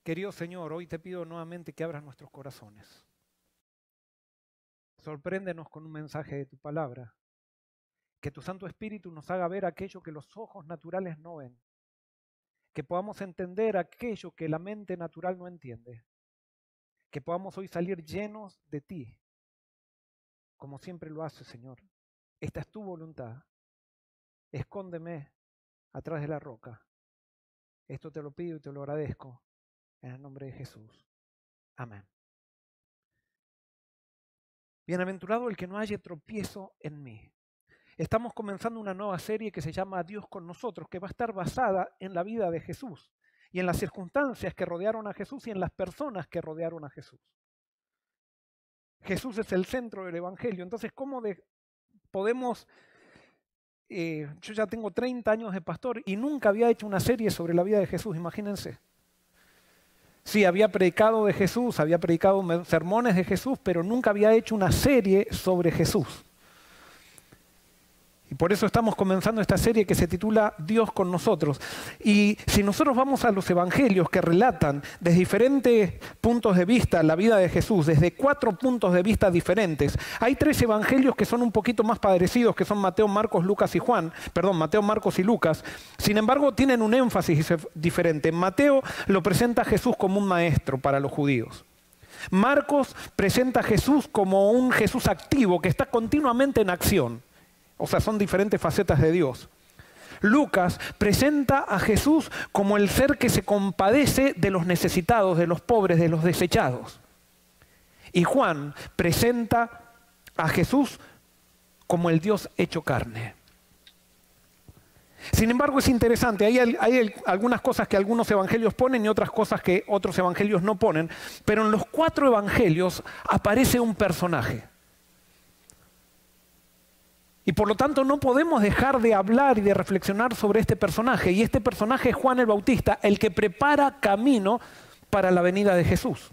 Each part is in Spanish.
Querido Señor, hoy te pido nuevamente que abras nuestros corazones. Sorpréndenos con un mensaje de tu palabra. Que tu Santo Espíritu nos haga ver aquello que los ojos naturales no ven. Que podamos entender aquello que la mente natural no entiende. Que podamos hoy salir llenos de ti, como siempre lo haces, Señor. Esta es tu voluntad. Escóndeme atrás de la roca. Esto te lo pido y te lo agradezco en el nombre de Jesús. Amén. Bienaventurado el que no haya tropiezo en mí. Estamos comenzando una nueva serie que se llama Dios con nosotros, que va a estar basada en la vida de Jesús y en las circunstancias que rodearon a Jesús y en las personas que rodearon a Jesús. Jesús es el centro del Evangelio. Entonces, ¿cómo podemos... yo ya tengo 30 años de pastor y nunca había hecho una serie sobre la vida de Jesús, imagínense. Sí, había predicado de Jesús, había predicado sermones de Jesús, pero nunca había hecho una serie sobre Jesús. Y por eso estamos comenzando esta serie que se titula Dios con nosotros. Y si nosotros vamos a los evangelios que relatan desde diferentes puntos de vista la vida de Jesús, desde 4 puntos de vista diferentes, hay 3 evangelios que son un poquito más parecidos, que son Mateo, Marcos, Lucas y Juan. Perdón, Mateo, Marcos y Lucas. Sin embargo, tienen un énfasis diferente. Mateo lo presenta a Jesús como un maestro para los judíos. Marcos presenta a Jesús como un Jesús activo que está continuamente en acción. O sea, son diferentes facetas de Dios. Lucas presenta a Jesús como el ser que se compadece de los necesitados, de los pobres, de los desechados. Y Juan presenta a Jesús como el Dios hecho carne. Sin embargo, es interesante, hay algunas cosas que algunos evangelios ponen y otras cosas que otros evangelios no ponen, pero en los 4 evangelios aparece un personaje. Y por lo tanto no podemos dejar de hablar y de reflexionar sobre este personaje. Y este personaje es Juan el Bautista, el que prepara camino para la venida de Jesús.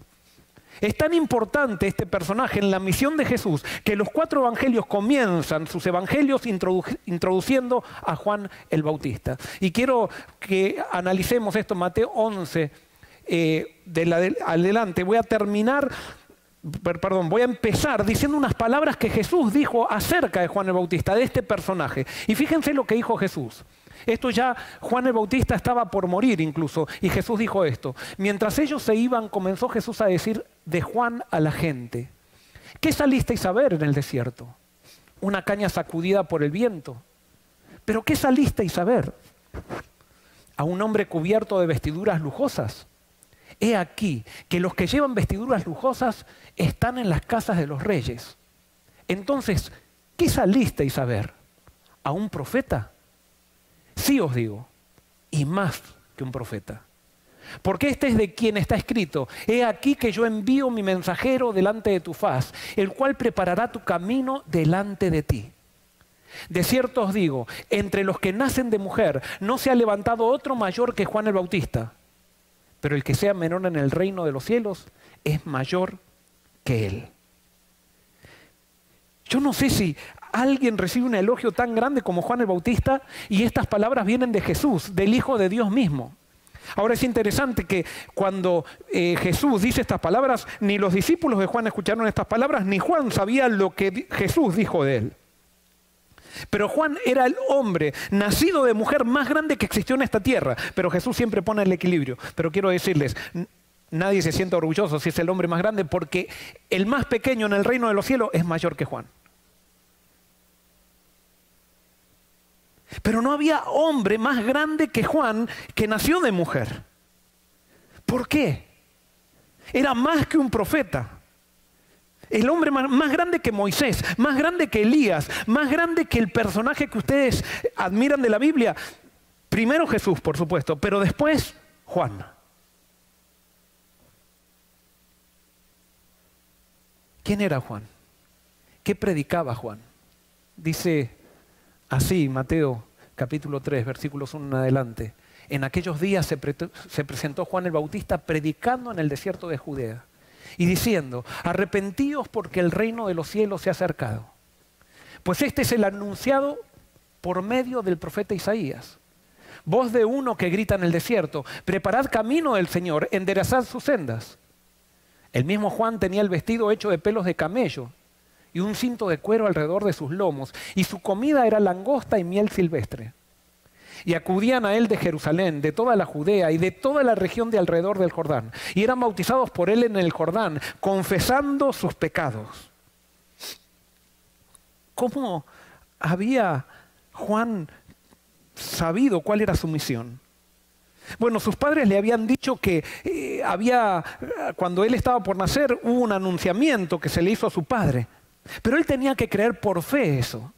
Es tan importante este personaje en la misión de Jesús que los 4 evangelios comienzan sus evangelios introduciendo a Juan el Bautista. Y quiero que analicemos esto, Mateo 11, adelante. Voy a empezar diciendo unas palabras que Jesús dijo acerca de Juan el Bautista, de este personaje. Y fíjense lo que dijo Jesús. Esto ya, Juan el Bautista estaba por morir incluso, y Jesús dijo esto. Mientras ellos se iban, comenzó Jesús a decir de Juan a la gente: ¿qué salisteis a ver en el desierto? ¿Una caña sacudida por el viento? ¿Pero qué salisteis a ver? ¿A un hombre cubierto de vestiduras lujosas? He aquí que los que llevan vestiduras lujosas están en las casas de los reyes. Entonces, ¿qué salisteis a ver? ¿A un profeta? Sí os digo, y más que un profeta. Porque este es de quien está escrito: he aquí que yo envío mi mensajero delante de tu faz, el cual preparará tu camino delante de ti. De cierto os digo, entre los que nacen de mujer no se ha levantado otro mayor que Juan el Bautista. Pero el que sea menor en el reino de los cielos es mayor que él. Yo no sé si alguien recibe un elogio tan grande como Juan el Bautista y estas palabras vienen de Jesús, del Hijo de Dios mismo. Ahora es interesante que cuando Jesús dice estas palabras, ni los discípulos de Juan escucharon estas palabras, ni Juan sabía lo que Jesús dijo de él. Pero Juan era el hombre nacido de mujer más grande que existió en esta tierra. Pero Jesús siempre pone el equilibrio. Pero quiero decirles, nadie se siente orgulloso si es el hombre más grande, porque el más pequeño en el reino de los cielos es mayor que Juan. Pero no había hombre más grande que Juan que nació de mujer. ¿Por qué? Era más que un profeta. El hombre más grande que Moisés, más grande que Elías, más grande que el personaje que ustedes admiran de la Biblia. Primero Jesús, por supuesto, pero después Juan. ¿Quién era Juan? ¿Qué predicaba Juan? Dice así, Mateo capítulo 3, versículos 1 en adelante. En aquellos días se presentó Juan el Bautista predicando en el desierto de Judea y diciendo: arrepentíos porque el reino de los cielos se ha acercado. Pues este es el anunciado por medio del profeta Isaías. voz de uno que grita en el desierto, preparad camino del Señor, enderezad sus sendas. El mismo Juan tenía el vestido hecho de pelos de camello y un cinto de cuero alrededor de sus lomos, y su comida era langosta y miel silvestre. Y acudían a él de Jerusalén, de toda la Judea y de toda la región de alrededor del Jordán, y eran bautizados por él en el Jordán, confesando sus pecados. ¿Cómo había Juan sabido cuál era su misión? Bueno, sus padres le habían dicho que cuando él estaba por nacer, hubo un anunciamiento que se le hizo a su padre. Pero él tenía que creer por fe eso.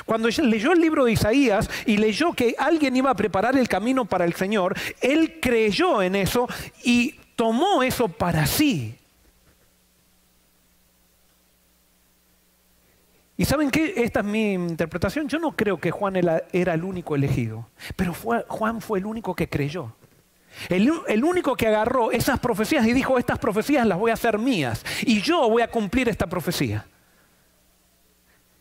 Cuando leyó el libro de Isaías y leyó que alguien iba a preparar el camino para el Señor, él creyó en eso y tomó eso para sí. ¿Y saben qué? Esta es mi interpretación. Yo no creo que Juan era el único elegido, pero Juan fue el único que creyó. El único que agarró esas profecías y dijo, estas profecías las voy a hacer mías y yo voy a cumplir esta profecía.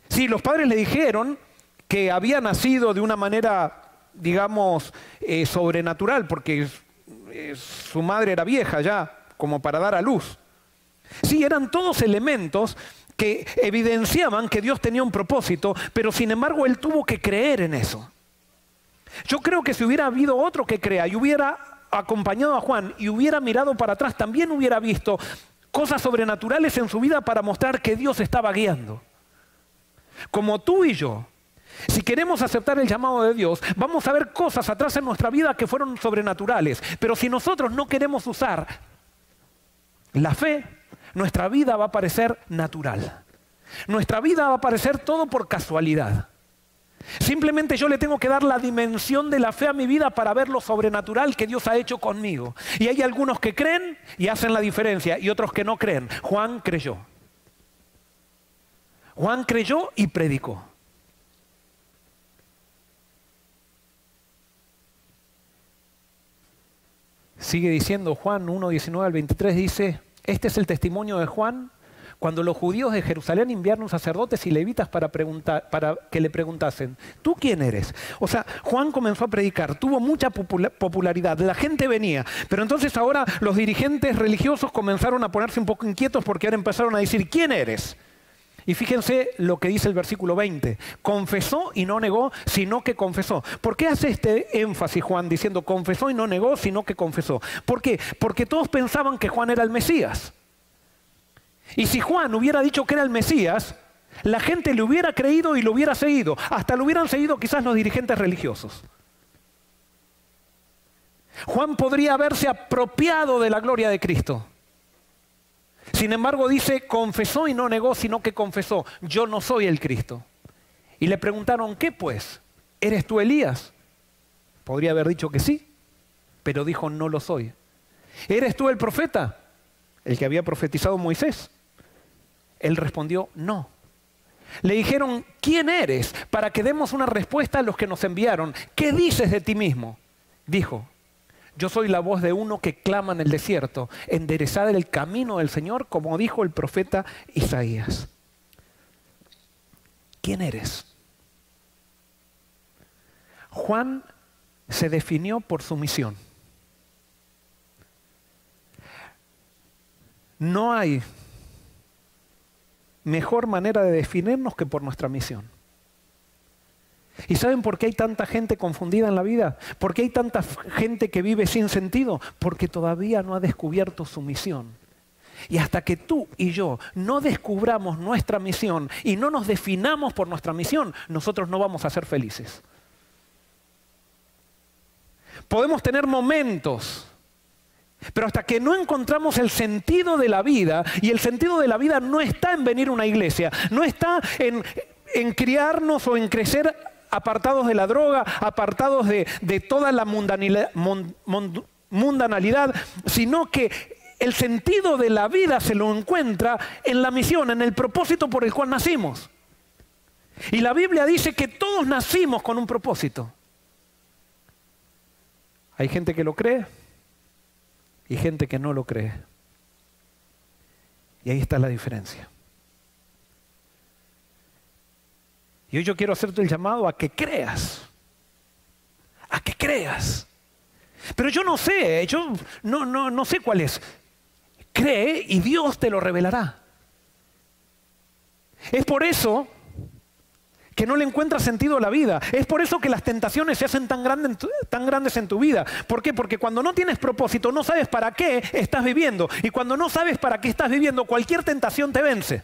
Sí, los padres le dijeron que había nacido de una manera, digamos, sobrenatural, porque su madre era vieja ya, como para dar a luz. Sí, eran todos elementos que evidenciaban que Dios tenía un propósito, pero sin embargo él tuvo que creer en eso. Yo creo que si hubiera habido otro que crea y hubiera acompañado a Juan y hubiera mirado para atrás, también hubiera visto cosas sobrenaturales en su vida para mostrar que Dios estaba guiando. Como tú y yo, si queremos aceptar el llamado de Dios, vamos a ver cosas atrás en nuestra vida que fueron sobrenaturales. Pero si nosotros no queremos usar la fe, nuestra vida va a parecer natural. Nuestra vida va a parecer todo por casualidad. Simplemente yo le tengo que dar la dimensión de la fe a mi vida para ver lo sobrenatural que Dios ha hecho conmigo. Y hay algunos que creen y hacen la diferencia y otros que no creen. Juan creyó. Juan creyó y predicó. Sigue diciendo Juan 1:19 al 23, dice, este es el testimonio de Juan cuando los judíos de Jerusalén enviaron sacerdotes y levitas para que le preguntasen, ¿tú quién eres? O sea, Juan comenzó a predicar, tuvo mucha popularidad, la gente venía, pero entonces ahora los dirigentes religiosos comenzaron a ponerse un poco inquietos porque ahora empezaron a decir, ¿quién eres? Y fíjense lo que dice el versículo 20. Confesó y no negó, sino que confesó. ¿Por qué hace este énfasis Juan diciendo confesó y no negó, sino que confesó? ¿Por qué? Porque todos pensaban que Juan era el Mesías. Y si Juan hubiera dicho que era el Mesías, la gente le hubiera creído y lo hubiera seguido. Hasta lo hubieran seguido quizás los dirigentes religiosos. Juan podría haberse apropiado de la gloria de Cristo. Sin embargo, dice, confesó y no negó, sino que confesó, yo no soy el Cristo. Y le preguntaron, ¿qué pues? ¿Eres tú Elías? Podría haber dicho que sí, pero dijo, no lo soy. ¿Eres tú el profeta? El que había profetizado Moisés. Él respondió, no. Le dijeron, ¿quién eres? Para que demos una respuesta a los que nos enviaron. ¿Qué dices de ti mismo? Dijo, yo soy la voz de uno que clama en el desierto, enderezad el camino del Señor, como dijo el profeta Isaías. ¿Quién eres? Juan se definió por su misión. No hay mejor manera de definirnos que por nuestra misión. ¿Y saben por qué hay tanta gente confundida en la vida? ¿Por qué hay tanta gente que vive sin sentido? Porque todavía no ha descubierto su misión. Y hasta que tú y yo no descubramos nuestra misión y no nos definamos por nuestra misión, nosotros no vamos a ser felices. Podemos tener momentos, pero hasta que no encontramos el sentido de la vida, y el sentido de la vida no está en venir a una iglesia, no está en criarnos o en crecer apartados de la droga, apartados de toda la mundanalidad, sino que el sentido de la vida se lo encuentra en la misión, en el propósito por el cual nacimos. Y la Biblia dice que todos nacimos con un propósito. Hay gente que lo cree y gente que no lo cree. Y ahí está la diferencia. Y hoy yo quiero hacerte el llamado a que creas, a que creas. Pero yo no sé, yo no sé cuál es. Cree y Dios te lo revelará. Es por eso que no le encuentras sentido a la vida. Es por eso que las tentaciones se hacen tan grandes en tu vida. ¿Por qué? Porque cuando no tienes propósito, no sabes para qué estás viviendo. Y cuando no sabes para qué estás viviendo, cualquier tentación te vence.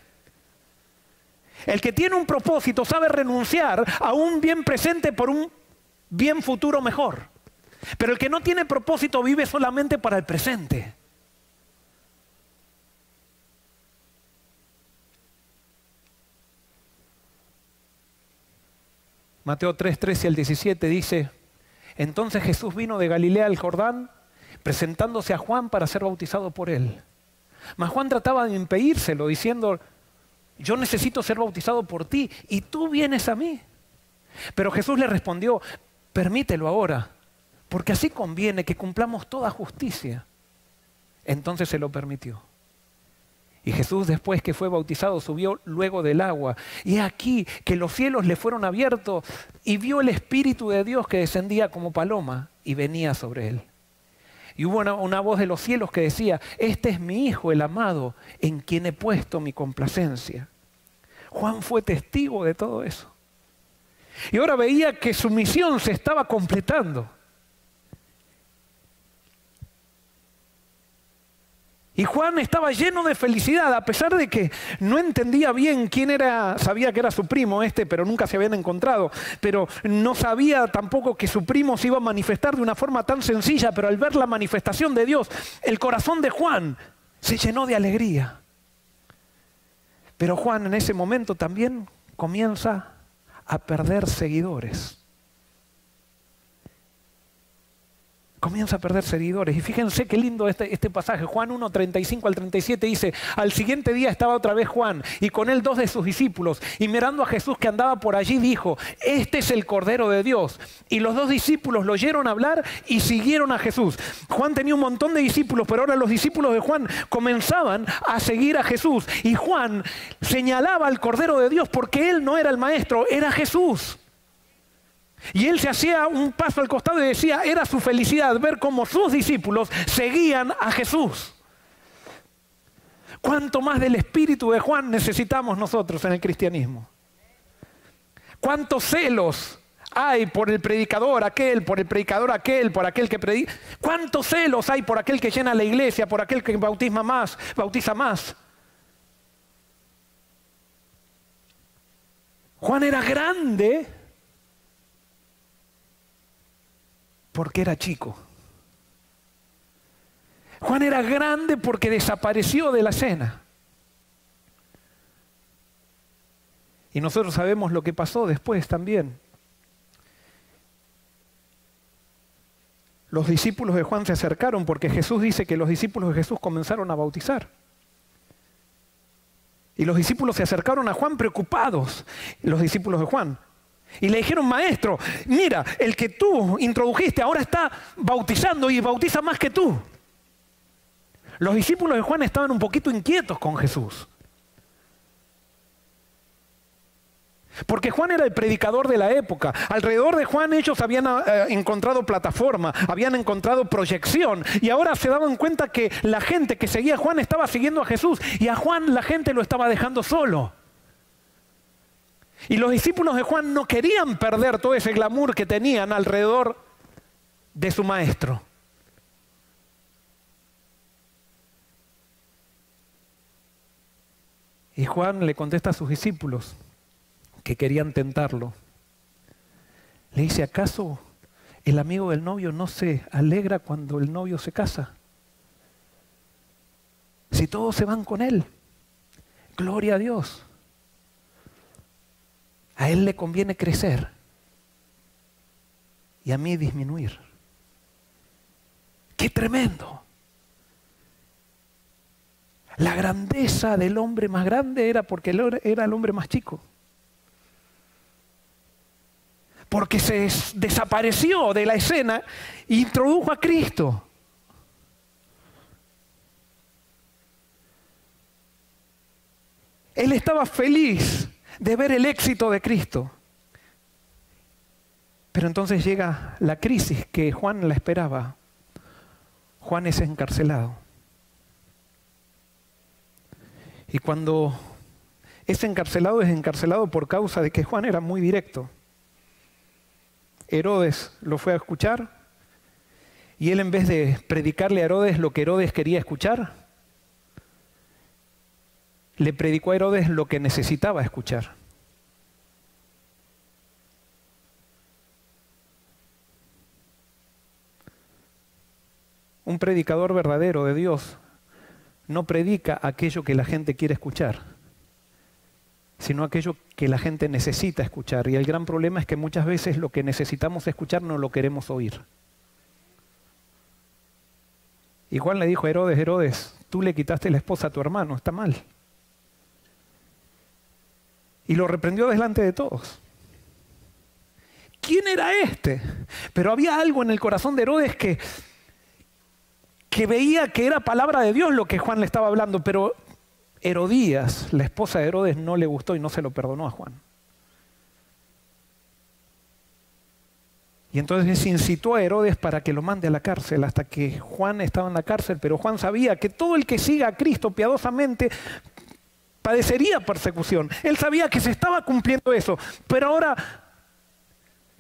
El que tiene un propósito sabe renunciar a un bien presente por un bien futuro mejor. Pero el que no tiene propósito vive solamente para el presente. Mateo 3, 13 al 17 dice: entonces Jesús vino de Galilea al Jordán, presentándose a Juan para ser bautizado por él. Mas Juan trataba de impedírselo, diciendo: yo necesito ser bautizado por ti, y tú vienes a mí. Pero Jesús le respondió: permítelo ahora, porque así conviene que cumplamos toda justicia. Entonces se lo permitió. Y Jesús, después que fue bautizado, subió luego del agua. Y aquí que los cielos le fueron abiertos y vio el Espíritu de Dios que descendía como paloma y venía sobre él. Y hubo una voz de los cielos que decía: este es mi Hijo, el amado, en quien he puesto mi complacencia. Juan fue testigo de todo eso. Y ahora veía que su misión se estaba completando. Y Juan estaba lleno de felicidad, a pesar de que no entendía bien quién era. Sabía que era su primo pero nunca se habían encontrado. Pero no sabía tampoco que su primo se iba a manifestar de una forma tan sencilla. Pero al ver la manifestación de Dios, el corazón de Juan se llenó de alegría. Pero Juan en ese momento también comienza a perder seguidores. Comienza a perder seguidores. Y fíjense qué lindo este pasaje. Juan 1, 35 al 37 dice: al siguiente día estaba otra vez Juan y con él 2 de sus discípulos. Y mirando a Jesús que andaba por allí dijo: este es el Cordero de Dios. Y los 2 discípulos lo oyeron hablar y siguieron a Jesús. Juan tenía un montón de discípulos, pero ahora los discípulos de Juan comenzaban a seguir a Jesús. Y Juan señalaba al Cordero de Dios porque él no era el maestro, era Jesús. Y él se hacía un paso al costado y decía: era su felicidad ver cómo sus discípulos seguían a Jesús. ¿Cuánto más del espíritu de Juan necesitamos nosotros en el cristianismo? ¿Cuántos celos hay por el predicador aquel, por el predicador aquel, por aquel que predica? ¿Cuántos celos hay por aquel que llena la iglesia, por aquel que bautiza más? Juan era grande porque era chico. Juan era grande porque desapareció de la cena. Y nosotros sabemos lo que pasó después también. Los discípulos de Juan se acercaron porque Jesús dice que los discípulos de Jesús comenzaron a bautizar. Y los discípulos se acercaron a Juan preocupados, los discípulos de Juan. Y le dijeron: maestro, mira, el que tú introdujiste ahora está bautizando y bautiza más que tú. Los discípulos de Juan estaban un poquito inquietos con Jesús. Porque Juan era el predicador de la época. Alrededor de Juan ellos habían encontrado plataforma, habían encontrado proyección. Y ahora se daban cuenta que la gente que seguía a Juan estaba siguiendo a Jesús. Y a Juan la gente lo estaba dejando solo. Y los discípulos de Juan no querían perder todo ese glamour que tenían alrededor de su maestro. Y Juan le contesta a sus discípulos que querían tentarlo. Le dice: ¿acaso el amigo del novio no se alegra cuando el novio se casa? Si todos se van con él, gloria a Dios. A él le conviene crecer y a mí disminuir. ¡Qué tremendo! La grandeza del hombre más grande era porque él era el hombre más chico. Porque se desapareció de la escena e introdujo a Cristo. Él estaba feliz de ver el éxito de Cristo. Pero entonces llega la crisis que Juan la esperaba. Juan es encarcelado. Y cuando es encarcelado por causa de que Juan era muy directo. Herodes lo fue a escuchar y él, en vez de predicarle a Herodes lo que Herodes quería escuchar, le predicó a Herodes lo que necesitaba escuchar. Un predicador verdadero de Dios no predica aquello que la gente quiere escuchar, sino aquello que la gente necesita escuchar. Y el gran problema es que muchas veces lo que necesitamos escuchar no lo queremos oír. Y Juan le dijo a Herodes: Herodes, tú le quitaste la esposa a tu hermano, está mal. Y lo reprendió delante de todos. ¿Quién era este? Pero había algo en el corazón de Herodes que veía que era palabra de Dios lo que Juan le estaba hablando, pero Herodías, la esposa de Herodes, no le gustó y no se lo perdonó a Juan. Y entonces incitó a Herodes para que lo mande a la cárcel, hasta que Juan estaba en la cárcel, pero Juan sabía que todo el que siga a Cristo piadosamente padecería persecución. Él sabía que se estaba cumpliendo eso, pero ahora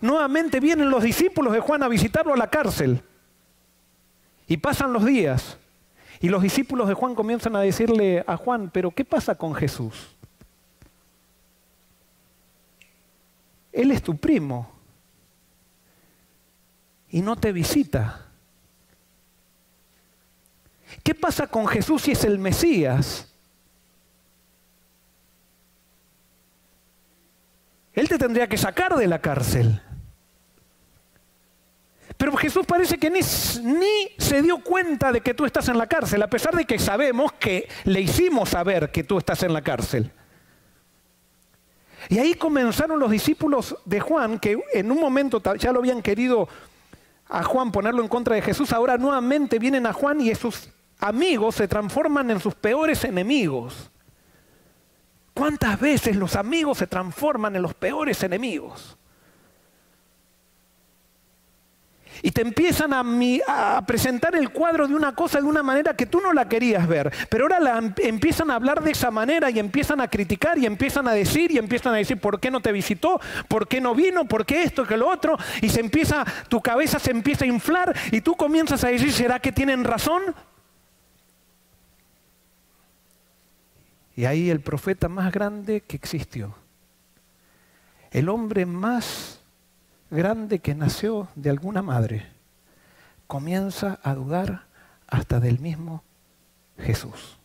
nuevamente vienen los discípulos de Juan a visitarlo a la cárcel. Y pasan los días y los discípulos de Juan comienzan a decirle a Juan: ¿pero qué pasa con Jesús? Él es tu primo y no te visita. ¿Qué pasa con Jesús si es el Mesías? Él te tendría que sacar de la cárcel. Pero Jesús parece que ni se dio cuenta de que tú estás en la cárcel, a pesar de que sabemos que le hicimos saber que tú estás en la cárcel. Y ahí comenzaron los discípulos de Juan, que en un momento ya lo habían querido a Juan ponerlo en contra de Jesús, ahora nuevamente vienen a Juan y sus amigos se transforman en sus peores enemigos. ¿Cuántas veces los amigos se transforman en los peores enemigos? Y te empiezan a presentar el cuadro de una cosa de una manera que tú no la querías ver. Pero ahora empiezan a hablar de esa manera y empiezan a criticar y empiezan a decir ¿por qué no te visitó? ¿Por qué no vino? ¿Por qué esto? ¿Qué lo otro? Y tu cabeza se empieza a inflar y tú comienzas a decir: ¿será que tienen razón? Y ahí el profeta más grande que existió, el hombre más grande que nació de alguna madre, comienza a dudar hasta del mismo Jesús.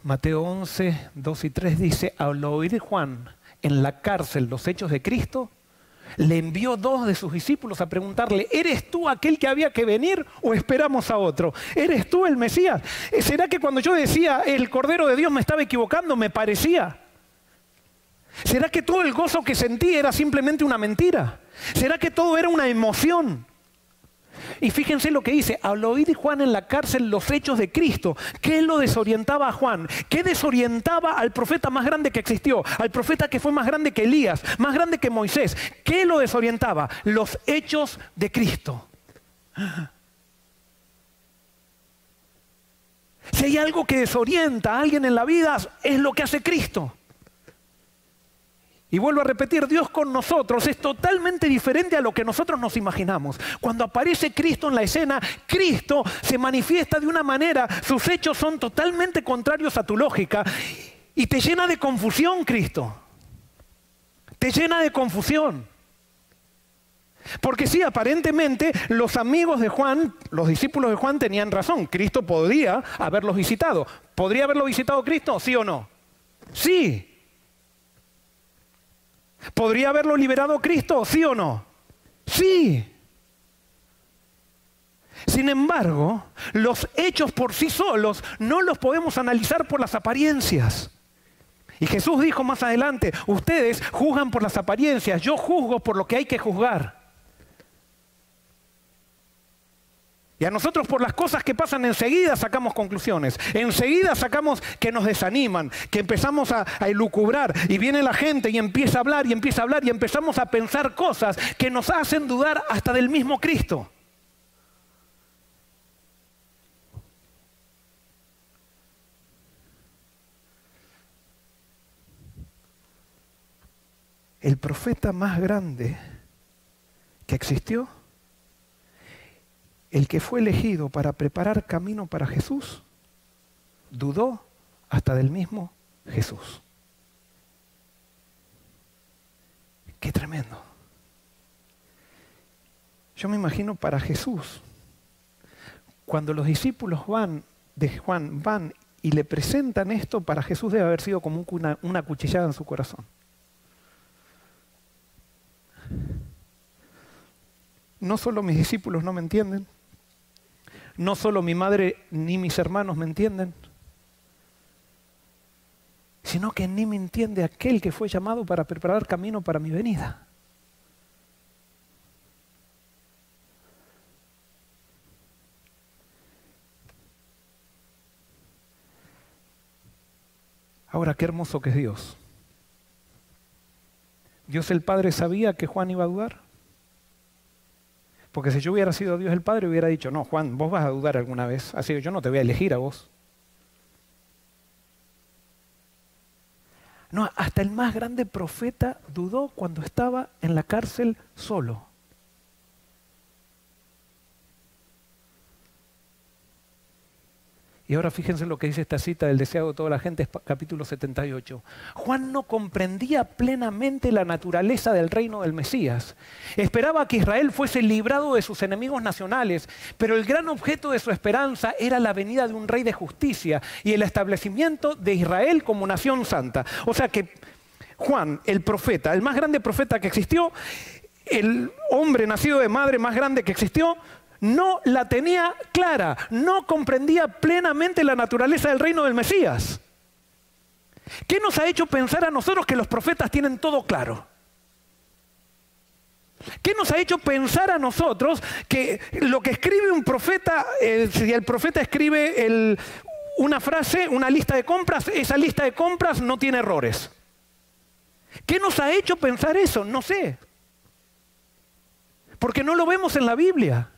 Mateo 11, 2 y 3 dice: al oír Juan en la cárcel los hechos de Cristo, le envió 2 de sus discípulos a preguntarle: ¿eres tú aquel que había que venir o esperamos a otro? ¿Eres tú el Mesías? ¿Será que cuando yo decía el Cordero de Dios me estaba equivocando, me parecía? ¿Será que todo el gozo que sentí era simplemente una mentira? ¿Será que todo era una emoción? Y fíjense lo que dice: al oír Juan en la cárcel los hechos de Cristo. ¿Qué lo desorientaba a Juan? ¿Qué desorientaba al profeta más grande que existió? Al profeta que fue más grande que Elías, más grande que Moisés. ¿Qué lo desorientaba? Los hechos de Cristo. Si hay algo que desorienta a alguien en la vida, es lo que hace Cristo. Y vuelvo a repetir, Dios con nosotros es totalmente diferente a lo que nosotros nos imaginamos. Cuando aparece Cristo en la escena, Cristo se manifiesta de una manera, sus hechos son totalmente contrarios a tu lógica y te llena de confusión, Cristo. Te llena de confusión. Porque sí, aparentemente los amigos de Juan, los discípulos de Juan tenían razón. Cristo podría haberlos visitado. ¿Podría haberlo visitado Cristo? ¿Sí o no? Sí. ¿Podría haberlo liberado Cristo? ¿Sí o no? Sí. Sin embargo, los hechos por sí solos no los podemos analizar por las apariencias. Y Jesús dijo más adelante: ustedes juzgan por las apariencias, yo juzgo por lo que hay que juzgar. Y a nosotros por las cosas que pasan enseguida sacamos conclusiones. Enseguida sacamos que nos desaniman, que empezamos a elucubrar. Y viene la gente y empieza a hablar y empieza a hablar y empezamos a pensar cosas que nos hacen dudar hasta del mismo Cristo. El profeta más grande que existió, el que fue elegido para preparar camino para Jesús, dudó hasta del mismo Jesús. ¡Qué tremendo! Yo me imagino para Jesús, cuando los discípulos de Juan van y le presentan esto, para Jesús debe haber sido como una cuchillada en su corazón. No solo mis discípulos no me entienden, no solo mi madre ni mis hermanos me entienden, sino que ni me entiende aquel que fue llamado para preparar camino para mi venida. Ahora, qué hermoso que es Dios. ¿Dios el Padre sabía que Juan iba a dudar? Porque si yo hubiera sido Dios el Padre, hubiera dicho, no, Juan, vos vas a dudar alguna vez, así que yo no te voy a elegir a vos. No, hasta el más grande profeta dudó cuando estaba en la cárcel solo. Y ahora fíjense lo que dice esta cita del deseado de toda la gente, capítulo 78. Juan no comprendía plenamente la naturaleza del reino del Mesías. Esperaba que Israel fuese librado de sus enemigos nacionales, pero el gran objeto de su esperanza era la venida de un rey de justicia y el establecimiento de Israel como nación santa. O sea que Juan, el profeta, el más grande profeta que existió, el hombre nacido de madre más grande que existió, no la tenía clara, no comprendía plenamente la naturaleza del reino del Mesías. ¿Qué nos ha hecho pensar a nosotros que los profetas tienen todo claro? ¿Qué nos ha hecho pensar a nosotros que lo que escribe un profeta, si el profeta escribe una frase, una lista de compras, esa lista de compras no tiene errores? ¿Qué nos ha hecho pensar eso? No sé. Porque no lo vemos en la Biblia.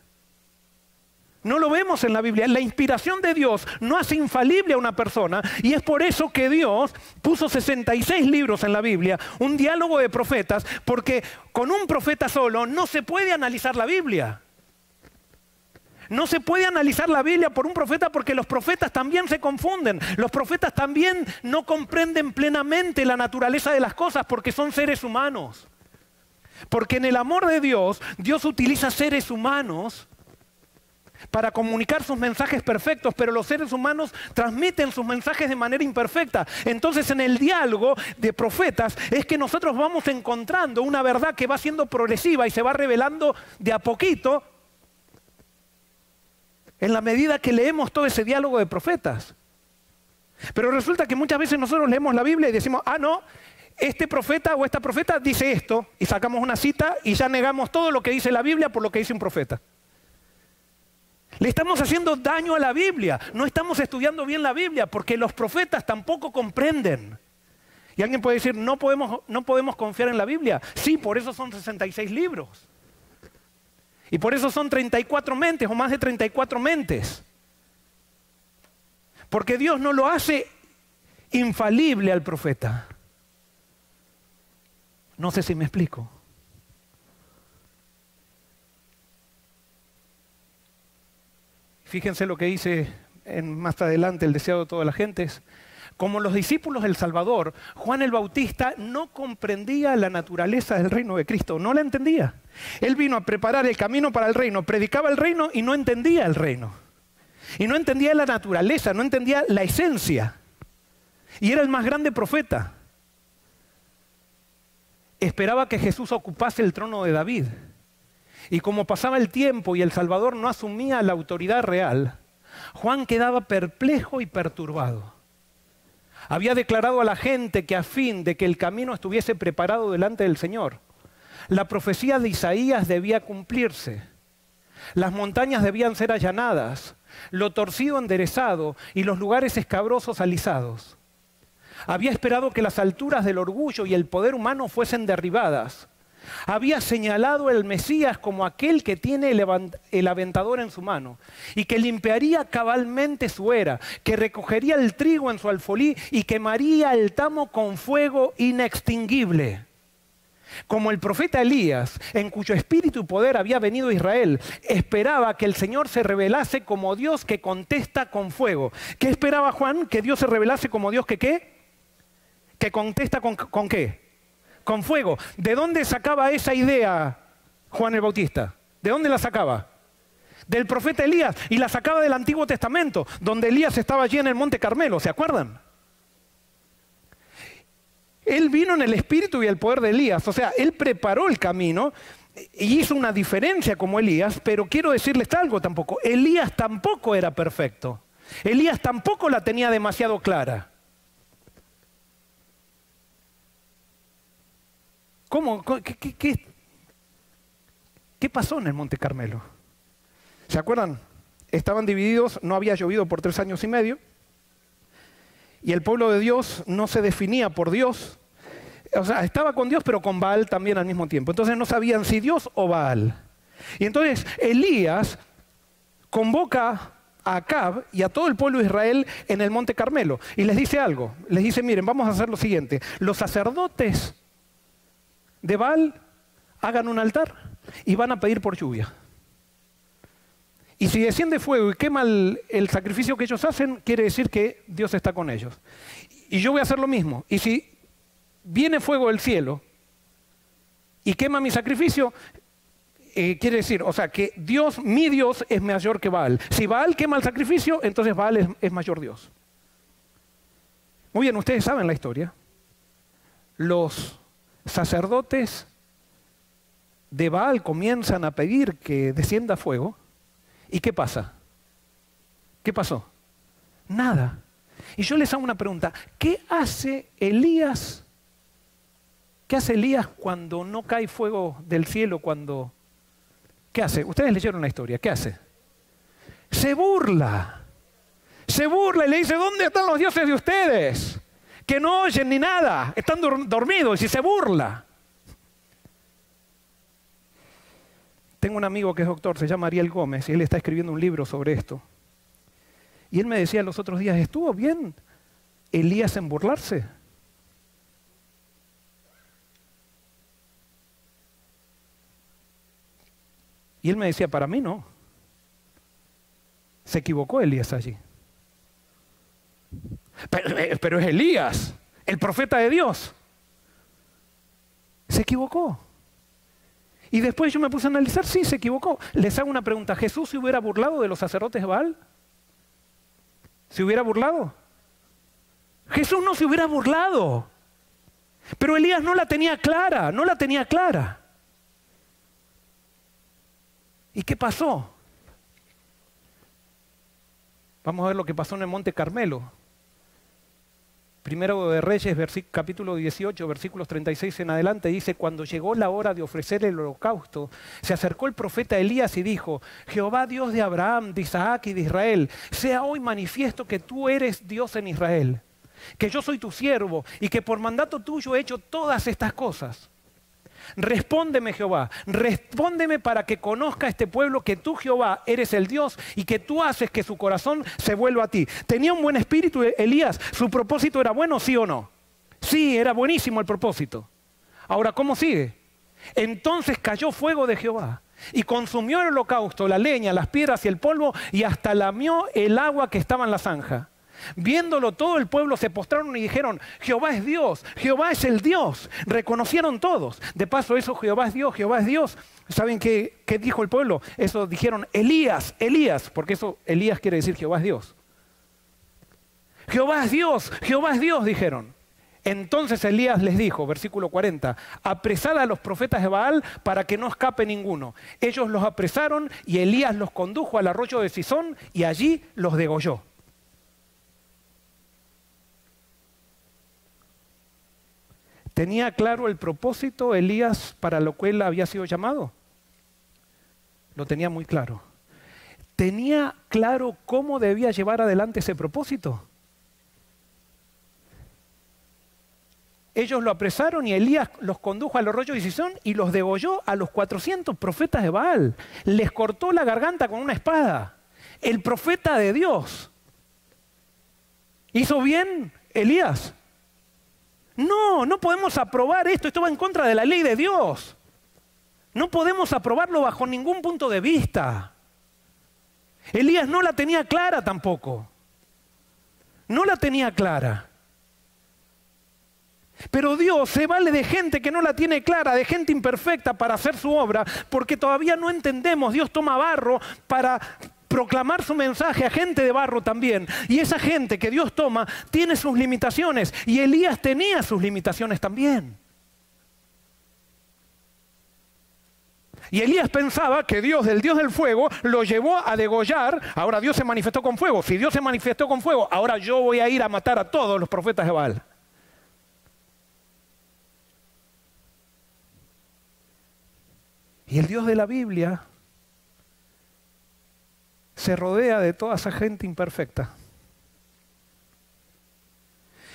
No lo vemos en la Biblia. La inspiración de Dios no hace infalible a una persona y es por eso que Dios puso 66 libros en la Biblia, un diálogo de profetas, porque con un profeta solo no se puede analizar la Biblia. No se puede analizar la Biblia por un profeta porque los profetas también se confunden. Los profetas también no comprenden plenamente la naturaleza de las cosas porque son seres humanos. Porque en el amor de Dios, Dios utiliza seres humanos para comunicar sus mensajes perfectos, pero los seres humanos transmiten sus mensajes de manera imperfecta. Entonces, en el diálogo de profetas es que nosotros vamos encontrando una verdad que va siendo progresiva y se va revelando de a poquito en la medida que leemos todo ese diálogo de profetas. Pero resulta que muchas veces nosotros leemos la Biblia y decimos, ah, no, este profeta o esta profeta dice esto, y sacamos una cita y ya negamos todo lo que dice la Biblia por lo que dice un profeta. Le estamos haciendo daño a la Biblia, no estamos estudiando bien la Biblia porque los profetas tampoco comprenden. Y alguien puede decir, no podemos confiar en la Biblia. Sí, por eso son 66 libros. Y por eso son 34 mentes o más de 34 mentes. Porque Dios no lo hace infalible al profeta. No sé si me explico. Fíjense lo que dice más adelante el deseado de todas las gentes. Como los discípulos del Salvador, Juan el Bautista no comprendía la naturaleza del reino de Cristo, no la entendía. Él vino a preparar el camino para el reino, predicaba el reino y no entendía el reino. Y no entendía la naturaleza, no entendía la esencia. Y era el más grande profeta. Esperaba que Jesús ocupase el trono de David. Y como pasaba el tiempo y el Salvador no asumía la autoridad real, Juan quedaba perplejo y perturbado. Había declarado a la gente que a fin de que el camino estuviese preparado delante del Señor, la profecía de Isaías debía cumplirse. Las montañas debían ser allanadas, lo torcido enderezado y los lugares escabrosos alisados. Había esperado que las alturas del orgullo y el poder humano fuesen derribadas. Había señalado al Mesías como aquel que tiene el aventador en su mano y que limpiaría cabalmente su era, que recogería el trigo en su alfolí y quemaría el tamo con fuego inextinguible. Como el profeta Elías, en cuyo espíritu y poder había venido Israel, esperaba que el Señor se revelase como Dios que contesta con fuego. ¿Qué esperaba Juan? Que Dios se revelase como Dios que ¿qué? Que contesta con ¿qué? Con fuego. ¿De dónde sacaba esa idea Juan el Bautista? ¿De dónde la sacaba? Del profeta Elías. Y la sacaba del Antiguo Testamento, donde Elías estaba allí en el Monte Carmelo. ¿Se acuerdan? Él vino en el espíritu y el poder de Elías. O sea, él preparó el camino y hizo una diferencia como Elías. Pero quiero decirles algo tampoco. Elías tampoco era perfecto. Elías tampoco la tenía demasiado clara. ¿Cómo? ¿Qué pasó en el Monte Carmelo? ¿Se acuerdan? Estaban divididos, no había llovido por 3 años y medio, y el pueblo de Dios no se definía por Dios. O sea, estaba con Dios, pero con Baal también al mismo tiempo. Entonces no sabían si Dios o Baal. Y entonces Elías convoca a Acab y a todo el pueblo de Israel en el Monte Carmelo. Y les dice algo. Les dice, miren, vamos a hacer lo siguiente. Los sacerdotes de Baal hagan un altar y van a pedir por lluvia. Y si desciende fuego y quema el sacrificio que ellos hacen, quiere decir que Dios está con ellos. Y yo voy a hacer lo mismo. Y si viene fuego del cielo y quema mi sacrificio, quiere decir, o sea, que Dios, mi Dios, es mayor que Baal. Si Baal quema el sacrificio, entonces Baal es mayor Dios. Muy bien, ustedes saben la historia. Los sacerdotes de Baal comienzan a pedir que descienda fuego. ¿Y qué pasa? ¿Qué pasó? Nada. Y yo les hago una pregunta. ¿Qué hace Elías? ¿Qué hace Elías cuando no cae fuego del cielo? ¿Qué hace? Ustedes leyeron la historia. ¿Qué hace? Se burla. Se burla y le dice, ¿dónde están los dioses de ustedes? Que no oyen ni nada. Están dormidos y se burla. Tengo un amigo que es doctor, se llama Ariel Gómez, y él está escribiendo un libro sobre esto. Y él me decía los otros días, ¿estuvo bien Elías en burlarse? Y él me decía, para mí no. Se equivocó Elías allí. Pero es Elías, el profeta de Dios. Se equivocó. Y después yo me puse a analizar, sí, se equivocó. Les hago una pregunta, ¿Jesús se hubiera burlado de los sacerdotes de Baal? ¿Se hubiera burlado? Jesús no se hubiera burlado. Pero Elías no la tenía clara, no la tenía clara. ¿Y qué pasó? Vamos a ver lo que pasó en el Monte Carmelo. Primero de Reyes, capítulo 18, versículos 36 en adelante, dice, cuando llegó la hora de ofrecer el holocausto, se acercó el profeta Elías y dijo, Jehová Dios de Abraham, de Isaac y de Israel, sea hoy manifiesto que tú eres Dios en Israel, que yo soy tu siervo y que por mandato tuyo he hecho todas estas cosas. Respóndeme, Jehová, respóndeme para que conozca este pueblo que tú, Jehová, eres el Dios y que tú haces que su corazón se vuelva a ti. ¿Tenía un buen espíritu Elías? ¿Su propósito era bueno, sí o no? Sí, era buenísimo el propósito. Ahora, ¿cómo sigue? Entonces cayó fuego de Jehová y consumió el holocausto, la leña, las piedras y el polvo y hasta lamió el agua que estaba en la zanja. Viéndolo todo el pueblo se postraron y dijeron, Jehová es Dios, Jehová es el Dios. Reconocieron todos. De paso eso, Jehová es Dios, Jehová es Dios. ¿Saben qué dijo el pueblo? Eso dijeron, Elías, Elías, porque eso Elías quiere decir Jehová es Dios. Jehová es Dios, dijeron. Entonces Elías les dijo, versículo 40, apresad a los profetas de Baal para que no escape ninguno. Ellos los apresaron y Elías los condujo al arroyo de Sisón y allí los degolló. ¿Tenía claro el propósito Elías para lo cual había sido llamado? lo tenía muy claro. ¿Tenía claro cómo debía llevar adelante ese propósito? Ellos lo apresaron y Elías los condujo al arroyo de Cisón y los degolló a los 400 profetas de Baal. Les cortó la garganta con una espada. El profeta de Dios. ¿Hizo bien Elías? No, no podemos aprobar esto. Esto va en contra de la ley de Dios. No podemos aprobarlo bajo ningún punto de vista. Elías no la tenía clara tampoco. No la tenía clara. Pero Dios se vale de gente que no la tiene clara, de gente imperfecta para hacer su obra, porque todavía no entendemos. Dios toma barro para proclamar su mensaje a gente de barro también. Y esa gente que Dios toma tiene sus limitaciones. Y Elías tenía sus limitaciones también. Y Elías pensaba que Dios, el Dios del fuego, lo llevó a degollar. Ahora Dios se manifestó con fuego. Si Dios se manifestó con fuego, ahora yo voy a ir a matar a todos los profetas de Baal. Y el Dios de la Biblia se rodea de toda esa gente imperfecta.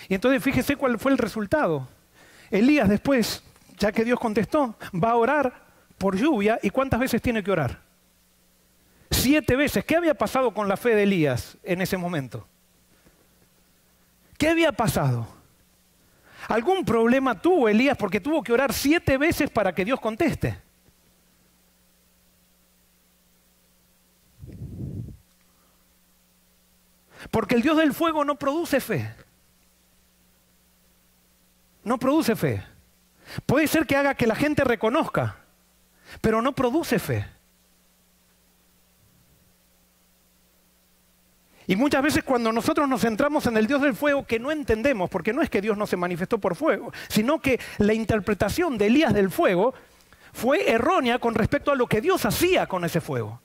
Y entonces fíjese cuál fue el resultado. Elías después, ya que Dios contestó, va a orar por lluvia. ¿Y cuántas veces tiene que orar? 7 veces. ¿Qué había pasado con la fe de Elías en ese momento? ¿Qué había pasado? ¿Algún problema tuvo Elías porque tuvo que orar 7 veces para que Dios conteste? Porque el Dios del fuego no produce fe. No produce fe. Puede ser que haga que la gente reconozca, pero no produce fe. Y muchas veces cuando nosotros nos centramos en el Dios del fuego, que no entendemos, porque no es que Dios no se manifestó por fuego, sino que la interpretación de Elías del fuego fue errónea con respecto a lo que Dios hacía con ese fuego.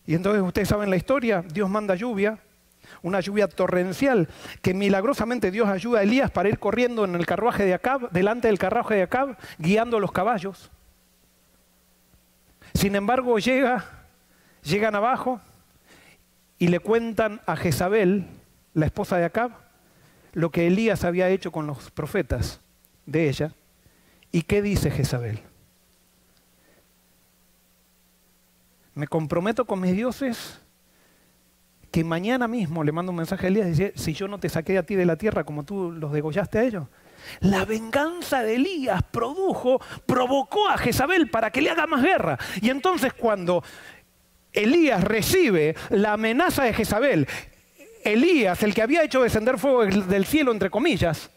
Y entonces ustedes saben la historia, Dios manda lluvia, una lluvia torrencial, que milagrosamente Dios ayuda a Elías para ir corriendo en el carruaje de Acab, delante del carruaje de Acab, guiando los caballos. Sin embargo, llegan abajo y le cuentan a Jezabel, la esposa de Acab, lo que Elías había hecho con los profetas de ella. ¿Y qué dice Jezabel? Me comprometo con mis dioses que mañana mismo le mando un mensaje a Elías y dice, si yo no te saqué a ti de la tierra como tú los degollaste a ellos. La venganza de Elías provocó a Jezabel para que le haga más guerra. Y entonces cuando Elías recibe la amenaza de Jezabel, Elías, el que había hecho descender fuego del cielo, entre comillas,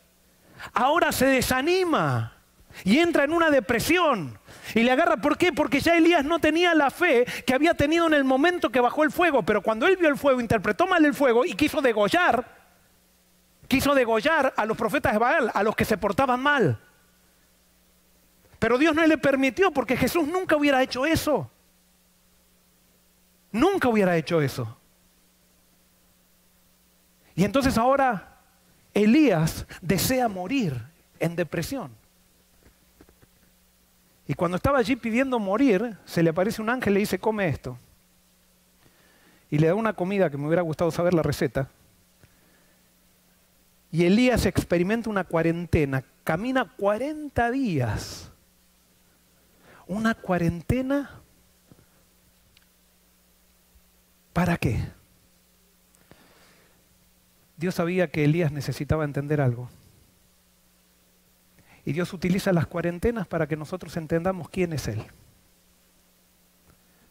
ahora se desanima y entra en una depresión. Y le agarra, ¿por qué? Porque ya Elías no tenía la fe que había tenido en el momento que bajó el fuego. Pero cuando él vio el fuego, interpretó mal el fuego y quiso degollar a los profetas de Baal, a los que se portaban mal. Pero Dios no le permitió, porque Jesús nunca hubiera hecho eso. Nunca hubiera hecho eso. Y entonces ahora Elías desea morir en depresión. Y cuando estaba allí pidiendo morir, se le aparece un ángel y le dice, come esto. Y le da una comida que me hubiera gustado saber la receta. Y Elías experimenta una cuarentena, camina 40 días. Una cuarentena, ¿para qué? Dios sabía que Elías necesitaba entender algo. Y Dios utiliza las cuarentenas para que nosotros entendamos quién es Él.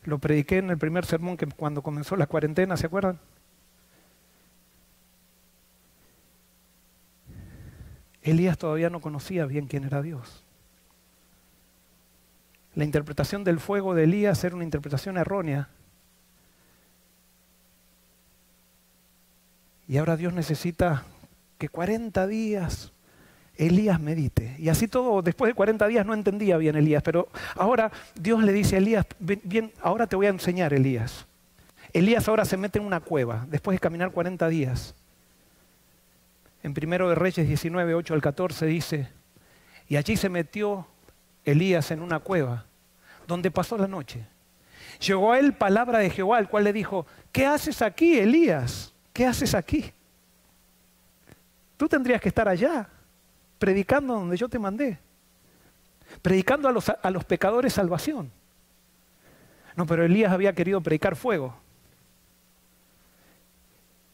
Lo prediqué en el primer sermón que cuando comenzó la cuarentena, ¿se acuerdan? Elías todavía no conocía bien quién era Dios. La interpretación del fuego de Elías era una interpretación errónea. Y ahora Dios necesita que 40 días Elías medite. Y así todo, después de 40 días no entendía bien Elías, pero ahora Dios le dice a Elías, bien, ahora te voy a enseñar, Elías. Elías ahora se mete en una cueva, después de caminar 40 días. En 1 de Reyes 19, 8 al 14 dice, y allí se metió Elías en una cueva, donde pasó la noche. Llegó a él palabra de Jehová, el cual le dijo, ¿qué haces aquí, Elías? ¿Qué haces aquí? Tú tendrías que estar allá, predicando donde yo te mandé. Predicando a los pecadores salvación. No, pero Elías había querido predicar fuego.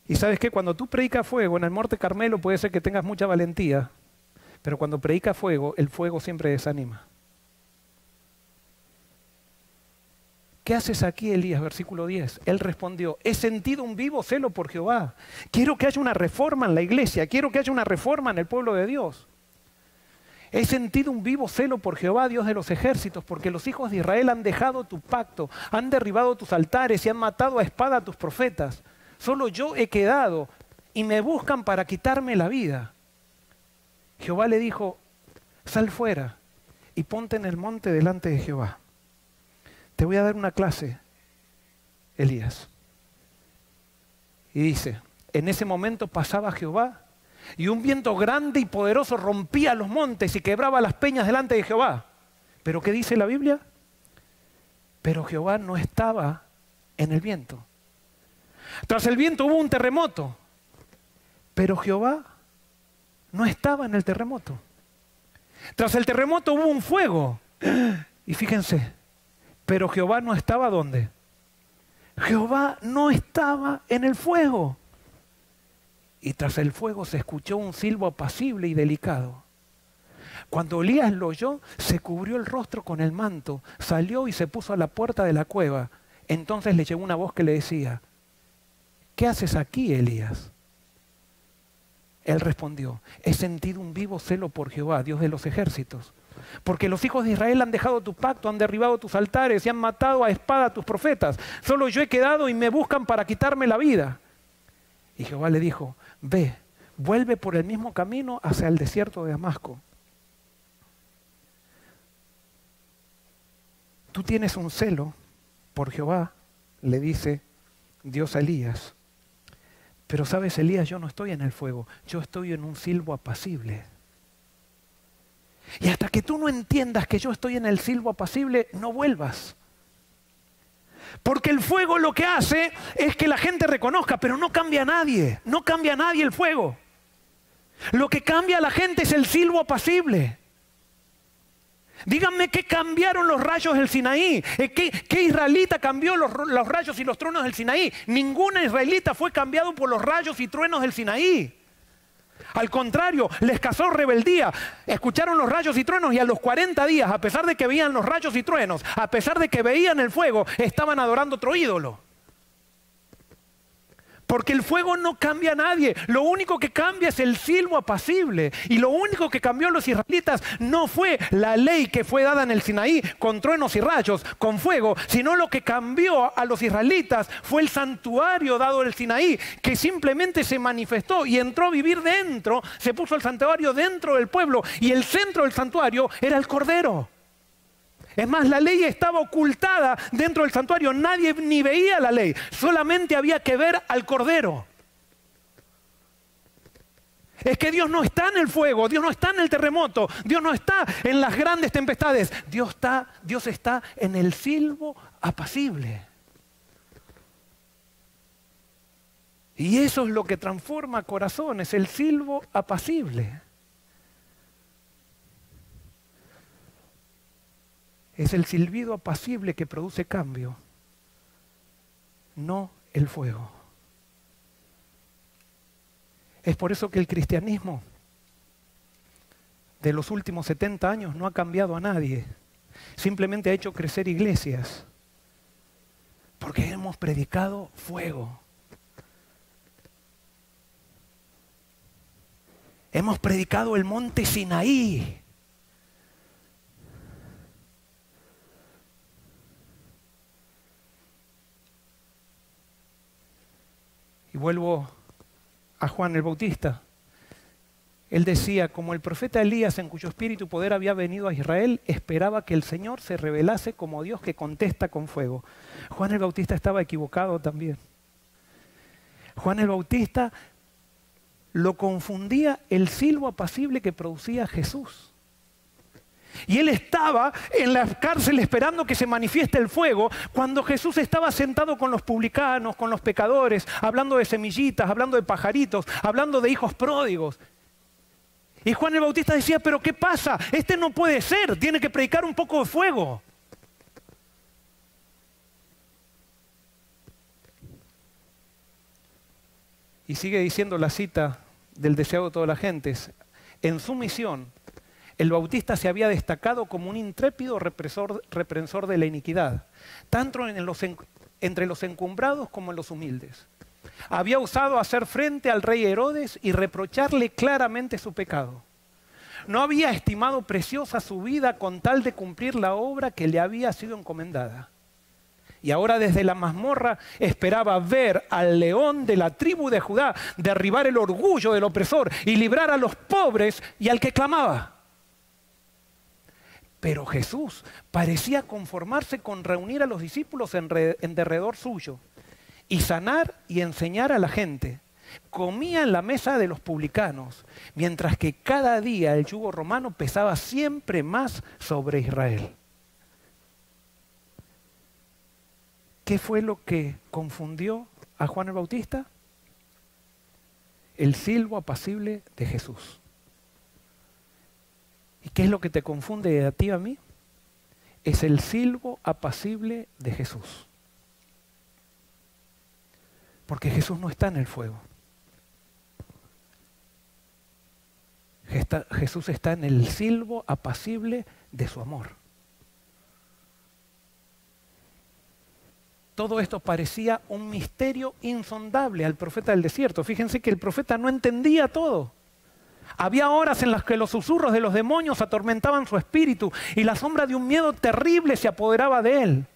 Y sabes qué, cuando tú predicas fuego en el Monte Carmelo puede ser que tengas mucha valentía, pero cuando predicas fuego, el fuego siempre desanima. ¿Qué haces aquí, Elías? Versículo 10. Él respondió, he sentido un vivo celo por Jehová. Quiero que haya una reforma en la iglesia, quiero que haya una reforma en el pueblo de Dios. He sentido un vivo celo por Jehová, Dios de los ejércitos, porque los hijos de Israel han dejado tu pacto, han derribado tus altares y han matado a espada a tus profetas. Solo yo he quedado y me buscan para quitarme la vida. Jehová le dijo, sal fuera y ponte en el monte delante de Jehová. Te voy a dar una clase, Elías. Y dice, en ese momento pasaba Jehová y un viento grande y poderoso rompía los montes y quebraba las peñas delante de Jehová. ¿Pero qué dice la Biblia? Pero Jehová no estaba en el viento. Tras el viento hubo un terremoto, pero Jehová no estaba en el terremoto. Tras el terremoto hubo un fuego. Y fíjense, pero Jehová no estaba ¿dónde? Jehová no estaba en el fuego. Y tras el fuego se escuchó un silbo apacible y delicado. Cuando Elías lo oyó, se cubrió el rostro con el manto, salió y se puso a la puerta de la cueva. Entonces le llegó una voz que le decía, ¿qué haces aquí, Elías? Él respondió, he sentido un vivo celo por Jehová, Dios de los ejércitos, porque los hijos de Israel han dejado tu pacto, han derribado tus altares y han matado a espada a tus profetas. Solo yo he quedado y me buscan para quitarme la vida. Y Jehová le dijo, ve, vuelve por el mismo camino hacia el desierto de Damasco. Tú tienes un celo por Jehová, le dice Dios a Elías. Pero sabes, Elías, yo no estoy en el fuego, yo estoy en un silbo apacible. Y hasta que tú no entiendas que yo estoy en el silbo apacible, no vuelvas. Porque el fuego lo que hace es que la gente reconozca, pero no cambia a nadie, no cambia a nadie el fuego. Lo que cambia a la gente es el silbo apacible. Díganme qué cambiaron los rayos del Sinaí. ¿Qué israelita cambió los rayos y los truenos del Sinaí? Ninguna israelita fue cambiado por los rayos y truenos del Sinaí. Al contrario, les causó rebeldía. Escucharon los rayos y truenos y a los 40 días, a pesar de que veían los rayos y truenos, a pesar de que veían el fuego, estaban adorando otro ídolo. Porque el fuego no cambia a nadie. Lo único que cambia es el silbo apacible. Y lo único que cambió a los israelitas no fue la ley que fue dada en el Sinaí con truenos y rayos, con fuego, sino lo que cambió a los israelitas fue el santuario dado en el Sinaí, que simplemente se manifestó y entró a vivir dentro, se puso el santuario dentro del pueblo y el centro del santuario era el Cordero. Es más, la ley estaba ocultada dentro del santuario. Nadie ni veía la ley. Solamente había que ver al Cordero. Es que Dios no está en el fuego. Dios no está en el terremoto. Dios no está en las grandes tempestades. Dios está en el silbo apacible. Y eso es lo que transforma corazones, el silbo apacible. Es el silbido apacible que produce cambio, no el fuego. Es por eso que el cristianismo de los últimos 70 años no ha cambiado a nadie. Simplemente ha hecho crecer iglesias. Porque hemos predicado fuego. Hemos predicado el monte Sinaí. Y vuelvo a Juan el Bautista. Él decía, como el profeta Elías, en cuyo espíritu y poder había venido a Israel, esperaba que el Señor se revelase como Dios que contesta con fuego. Juan el Bautista estaba equivocado también. Juan el Bautista lo confundía el silbo apacible que producía Jesús. Y él estaba en la cárcel esperando que se manifieste el fuego, cuando Jesús estaba sentado con los publicanos, con los pecadores, hablando de semillitas, hablando de pajaritos, hablando de hijos pródigos. Y Juan el Bautista decía, pero ¿qué pasa? Este no puede ser, tiene que predicar un poco de fuego. Y sigue diciendo la cita del deseado de todas las gentes. En su misión, el Bautista se había destacado como un intrépido reprensor de la iniquidad, tanto entre los encumbrados como en los humildes. Había osado hacer frente al rey Herodes y reprocharle claramente su pecado. No había estimado preciosa su vida con tal de cumplir la obra que le había sido encomendada. Y ahora desde la mazmorra esperaba ver al león de la tribu de Judá derribar el orgullo del opresor y librar a los pobres y al que clamaba. Pero Jesús parecía conformarse con reunir a los discípulos en derredor suyo y sanar y enseñar a la gente. Comía en la mesa de los publicanos, mientras que cada día el yugo romano pesaba siempre más sobre Israel. ¿Qué fue lo que confundió a Juan el Bautista? El silbo apacible de Jesús. ¿Y qué es lo que te confunde a ti y a mí? Es el silbo apacible de Jesús. Porque Jesús no está en el fuego. Jesús está en el silbo apacible de su amor. Todo esto parecía un misterio insondable al profeta del desierto. Fíjense que el profeta no entendía todo. Había horas en las que los susurros de los demonios atormentaban su espíritu y la sombra de un miedo terrible se apoderaba de él.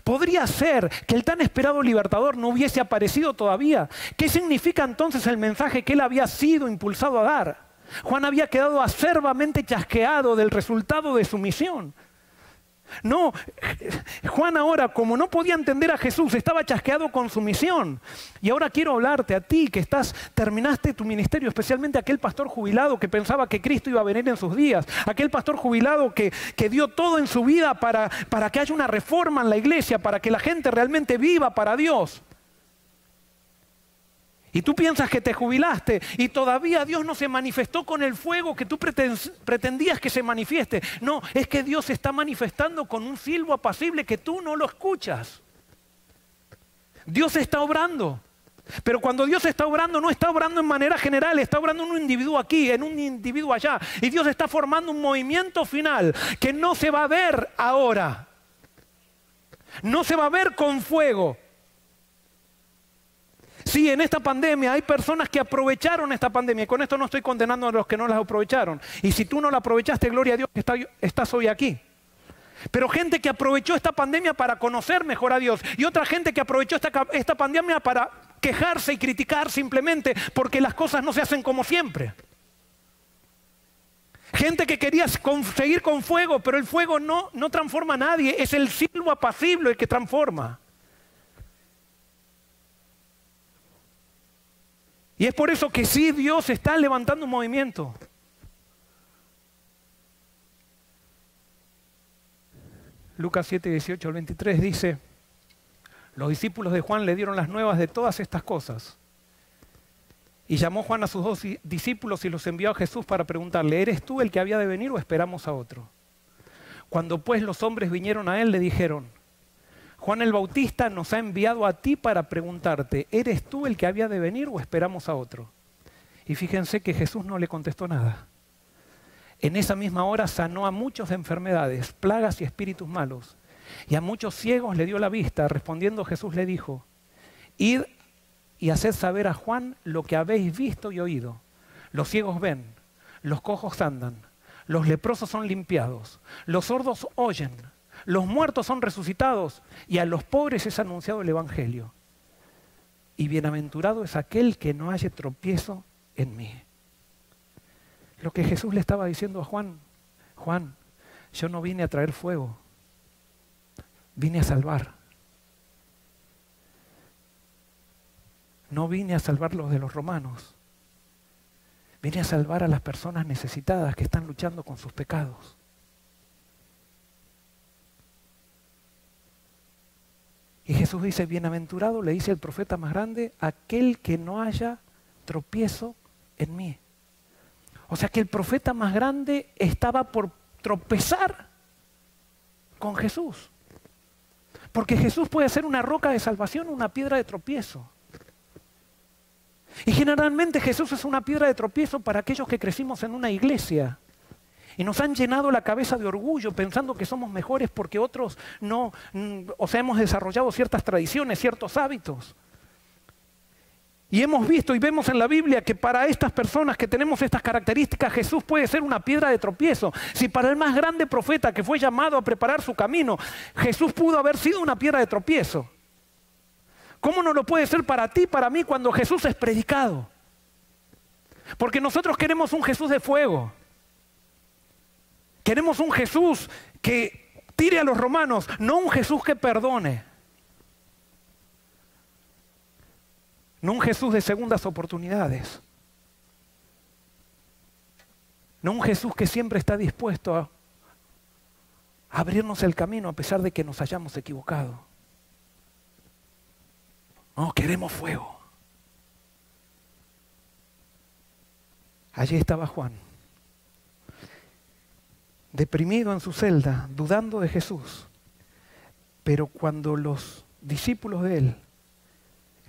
¿Podría ser que el tan esperado libertador no hubiese aparecido todavía? ¿Qué significa entonces el mensaje que él había sido impulsado a dar? Juan había quedado acerbamente chasqueado del resultado de su misión. No, Juan ahora, como no podía entender a Jesús, estaba chasqueado con su misión. Y ahora quiero hablarte a ti que terminaste tu ministerio, especialmente aquel pastor jubilado que pensaba que Cristo iba a venir en sus días, aquel pastor jubilado que dio todo en su vida para que haya una reforma en la iglesia, para que la gente realmente viva para Dios. Y tú piensas que te jubilaste y todavía Dios no se manifestó con el fuego que tú pretendías que se manifieste. No, es que Dios se está manifestando con un silbo apacible que tú no lo escuchas. Dios está obrando. Pero cuando Dios está obrando, no está obrando en manera general, está obrando en un individuo aquí, en un individuo allá. Y Dios está formando un movimiento final que no se va a ver ahora. No se va a ver con fuego. Sí, en esta pandemia hay personas que aprovecharon esta pandemia. Y con esto no estoy condenando a los que no la aprovecharon. Y si tú no la aprovechaste, gloria a Dios, estás hoy aquí. Pero gente que aprovechó esta pandemia para conocer mejor a Dios. Y otra gente que aprovechó esta pandemia para quejarse y criticar simplemente porque las cosas no se hacen como siempre. Gente que quería seguir con fuego, pero el fuego no transforma a nadie. Es el silbo apacible el que transforma. Y es por eso que sí, Dios está levantando un movimiento. Lucas 7, 18 al 23 dice, los discípulos de Juan le dieron las nuevas de todas estas cosas. Y llamó Juan a sus 2 discípulos y los envió a Jesús para preguntarle, ¿eres tú el que había de venir o esperamos a otro? Cuando pues los hombres vinieron a él, le dijeron, Juan el Bautista nos ha enviado a ti para preguntarte, ¿eres tú el que había de venir o esperamos a otro? Y fíjense que Jesús no le contestó nada. En esa misma hora sanó a muchos de enfermedades, plagas y espíritus malos. Y a muchos ciegos le dio la vista. Respondiendo Jesús le dijo, id y haced saber a Juan lo que habéis visto y oído. Los ciegos ven, los cojos andan, los leprosos son limpiados, los sordos oyen, los muertos son resucitados y a los pobres es anunciado el Evangelio. Y bienaventurado es aquel que no halle tropiezo en mí. Lo que Jesús le estaba diciendo a Juan, Juan, yo no vine a traer fuego, vine a salvar. No vine a salvarlos de los romanos, vine a salvar a las personas necesitadas que están luchando con sus pecados. Y Jesús dice, bienaventurado, le dice el profeta más grande, aquel que no haya tropiezo en mí. O sea que el profeta más grande estaba por tropezar con Jesús. Porque Jesús puede ser una roca de salvación o una piedra de tropiezo. Y generalmente Jesús es una piedra de tropiezo para aquellos que crecimos en una iglesia. Y nos han llenado la cabeza de orgullo pensando que somos mejores porque otros no, o sea, hemos desarrollado ciertas tradiciones, ciertos hábitos. Y hemos visto y vemos en la Biblia que para estas personas que tenemos estas características, Jesús puede ser una piedra de tropiezo. Si para el más grande profeta que fue llamado a preparar su camino, Jesús pudo haber sido una piedra de tropiezo, ¿cómo no lo puede ser para ti, para mí, cuando Jesús es predicado? Porque nosotros queremos un Jesús de fuego. Queremos un Jesús que tire a los romanos, no un Jesús que perdone. No un Jesús de segundas oportunidades. No un Jesús que siempre está dispuesto a abrirnos el camino a pesar de que nos hayamos equivocado. No, queremos fuego. Allí estaba Juan, deprimido en su celda, dudando de Jesús. Pero cuando los discípulos de él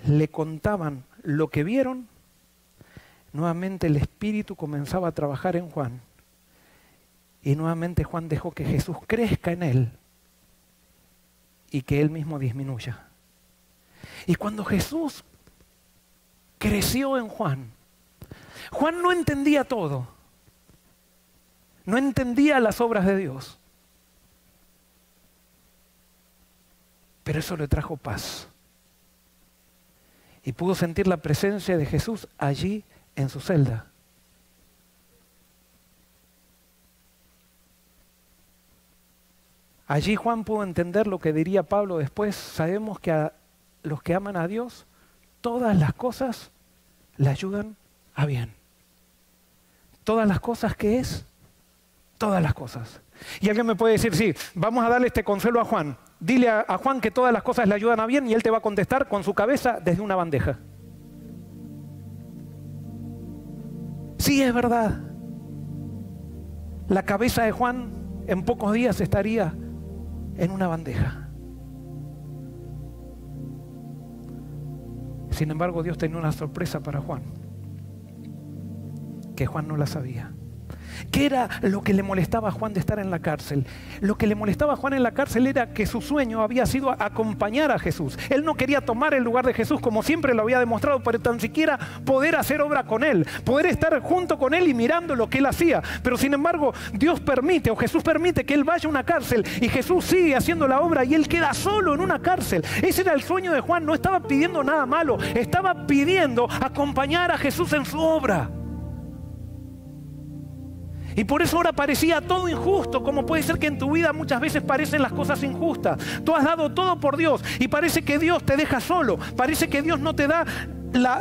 le contaban lo que vieron, nuevamente el Espíritu comenzaba a trabajar en Juan. Y nuevamente Juan dejó que Jesús crezca en él y que él mismo disminuya. Y cuando Jesús creció en Juan, Juan no entendía todo. No entendía las obras de Dios. Pero eso le trajo paz. Y pudo sentir la presencia de Jesús allí en su celda. Allí Juan pudo entender lo que diría Pablo después. Sabemos que a los que aman a Dios, todas las cosas le ayudan a bien. Todas las cosas que es, todas las cosas. Y alguien me puede decir, sí, vamos a darle este consuelo a Juan. Dile a Juan que todas las cosas le ayudan a bien y él te va a contestar con su cabeza desde una bandeja. Sí, es verdad. La cabeza de Juan en pocos días estaría en una bandeja. Sin embargo, Dios tenía una sorpresa para Juan, que Juan no la sabía. ¿Qué era lo que le molestaba a Juan de estar en la cárcel? Lo que le molestaba a Juan en la cárcel era que su sueño había sido acompañar a Jesús. Él no quería tomar el lugar de Jesús como siempre lo había demostrado, pero tan siquiera poder hacer obra con Él, poder estar junto con Él y mirando lo que Él hacía. Pero sin embargo, Dios permite, o Jesús permite que Él vaya a una cárcel y Jesús sigue haciendo la obra y Él queda solo en una cárcel. Ese era el sueño de Juan, no estaba pidiendo nada malo, estaba pidiendo acompañar a Jesús en su obra. Y por eso ahora parecía todo injusto, como puede ser que en tu vida muchas veces parecen las cosas injustas. Tú has dado todo por Dios y parece que Dios te deja solo. Parece que Dios no te da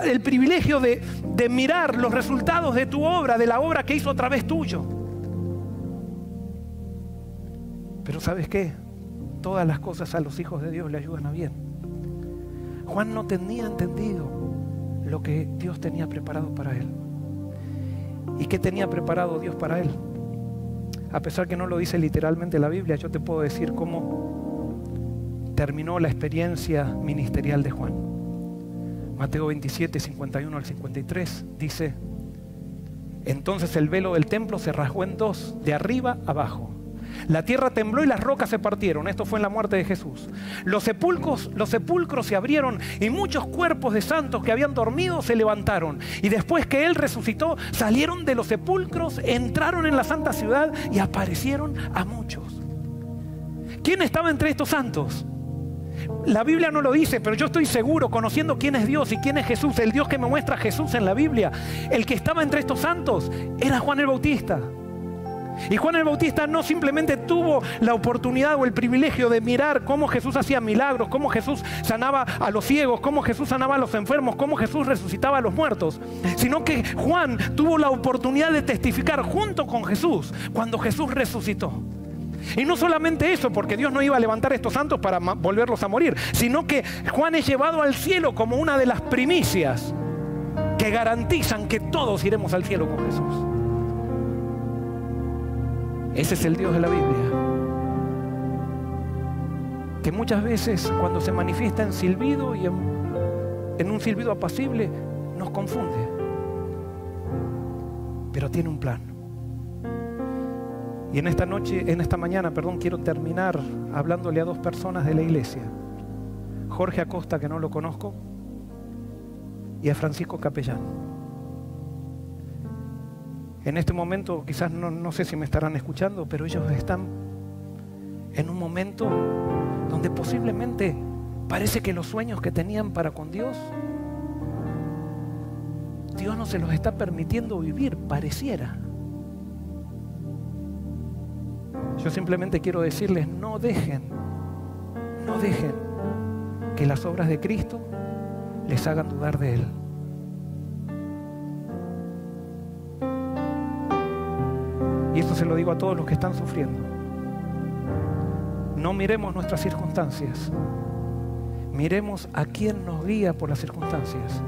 el privilegio de mirar los resultados de tu obra, de la obra que hizo a través tuyo. Pero ¿sabes qué? Todas las cosas a los hijos de Dios le ayudan a bien. Juan no tenía entendido lo que Dios tenía preparado para él. ¿Y qué tenía preparado Dios para él? A pesar que no lo dice literalmente la Biblia, yo te puedo decir cómo terminó la experiencia ministerial de Juan. Mateo 27, 51 al 53 dice: entonces el velo del templo se rasgó en dos, de arriba abajo. La tierra tembló y las rocas se partieron. Esto fue en la muerte de Jesús. Los sepulcros se abrieron y muchos cuerpos de santos que habían dormido se levantaron. Y después que Él resucitó, salieron de los sepulcros, entraron en la santa ciudad y aparecieron a muchos. ¿Quién estaba entre estos santos? La Biblia no lo dice, pero yo estoy seguro, conociendo quién es Dios y quién es Jesús, el Dios que me muestra a Jesús en la Biblia, el que estaba entre estos santos era Juan el Bautista. Y Juan el Bautista no simplemente tuvo la oportunidad o el privilegio de mirar cómo Jesús hacía milagros, cómo Jesús sanaba a los ciegos, cómo Jesús sanaba a los enfermos, cómo Jesús resucitaba a los muertos, sino que Juan tuvo la oportunidad de testificar junto con Jesús cuando Jesús resucitó. Y no solamente eso, porque Dios no iba a levantar a estos santos para volverlos a morir, sino que Juan es llevado al cielo como una de las primicias que garantizan que todos iremos al cielo con Jesús. Ese es el Dios de la Biblia, que muchas veces cuando se manifiesta en silbido y en un silbido apacible nos confunde, pero tiene un plan. Y en esta mañana, quiero terminar hablándole a dos personas de la iglesia. Jorge Acosta, que no lo conozco, y a Francisco Capellán. En este momento, quizás no sé si me estarán escuchando, pero ellos están en un momento donde posiblemente parece que los sueños que tenían para con Dios no se los está permitiendo vivir, pareciera. Yo simplemente quiero decirles, no dejen que las obras de Cristo les hagan dudar de Él. Y esto se lo digo a todos los que están sufriendo. No miremos nuestras circunstancias, miremos a quién nos guía por las circunstancias,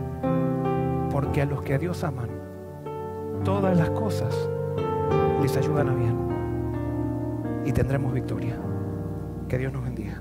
porque a los que a Dios aman, todas las cosas les ayudan a bien y tendremos victoria. Que Dios nos bendiga.